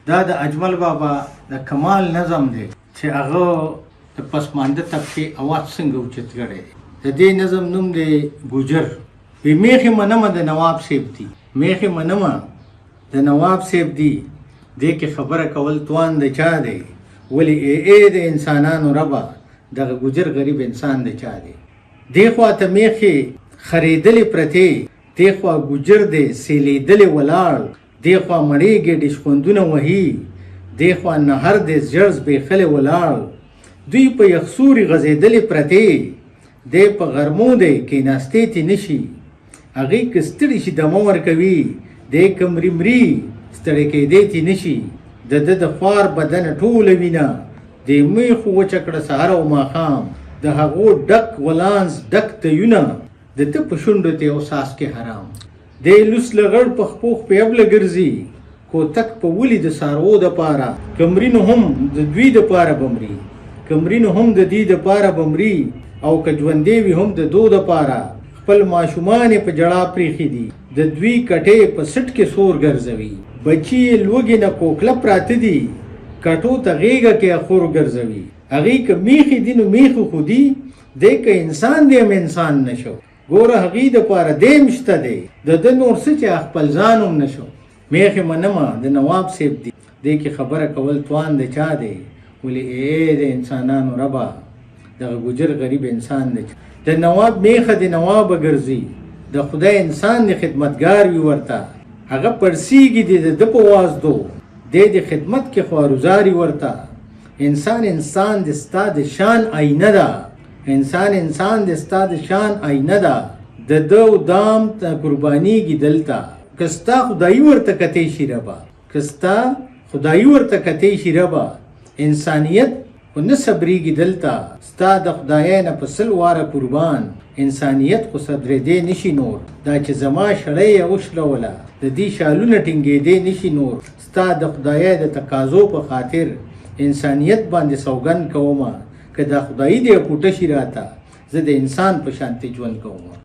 دا د اجمل بابا د کمال نظم دی چې هغه د پسمانده طبقې اواز څنګه اوچت کړی دی. د دې نظم نوم دی ګوجر. وی میخې منمه د نواب صاحب دي، میخې منمه د نواب صاحب دي، دې کې خبره کول توان د چا دی، ولې ای د انسانانو ربه دغه ګوجر غریب انسان د چا دی. دې خوا ته میخې خریدلې پرتې، دې خوا ګوجر دی سیلیدلې ولاړ، دې خوا مړېږي ډشخوندونه وهي، دې خوا نهر دی زړ زبېښلې ولاړ. دوی په یخسوري غځېدلې پرتې، دی په غرمو دی کېناستې تې نشي، هغې که ستړي شي دمه ورکوي، دی که مري مري ستړی کېدی تې نشي. د ده د خوار بدنه ټوله وینه، د میخو وچه کړه سهار او ماښام، د هغو ډک ولانس ډک تیونه، د ته په شونډو ته یو څاڅکی حرام. دی لوس لغړ په خپو خپیبله ګرځي، کوتک په ولي د څاروو دپاره، که مري نو هم د دوی دپاره به مري، که مري نو هم د دې دپاره به مري، او که ژوندی وي هم د دو دپاره. خپل ماشومان یې په ژړا پرېښي دي، د دوی کټې په سټ کې سور ګرځوي، بچي یې لوږې نه کوکله پراته دي، کټو ته غېږه کې اخور ګرځوي. هغې که میخې دي نو میخې خو دي، دی که انسان دی هم انسان نشو. ګوره هغې دپاره دیم شته دی، د ده نور څه چې خپل ځان هم نشو. میخې منمه د نواب صاحب دي، دی کې خبره کول توان د چا دی، ولې ای د انسانانو ربه دغه ګوجر غریب انسان دی. د نواب میخه د نوابه ګرځي، د خدای انسان د خدمتګار وي ورته، هغه پړسیږي د ده په وازدو، دی د خدمت کې خواروزاري ورته. انسان د ستا د شان آینه ده، انسان د ستا د شان آینه ده، د ده و دام ته قربانیږي دلته. که ستا خدایي ورته کتی شي ربه، که ستا خدایي ورته کتی شي ربه، انسانیت خو نه صبرېږي دلته. ستا د خدایۍ نه په 100 واره قربان، انسانیت خو صبرېدی نشي نور. دا چې زما شړۍ یې وشلوله، د دې شالونه ټینګېدی نشي نور. ستا د خدایۍ د تقاضو په خاطر انسانیت باندې سوګند کومه، که دا خدایي دی پوټه شي راته، زه د انسان په شانتې ژوند کوم.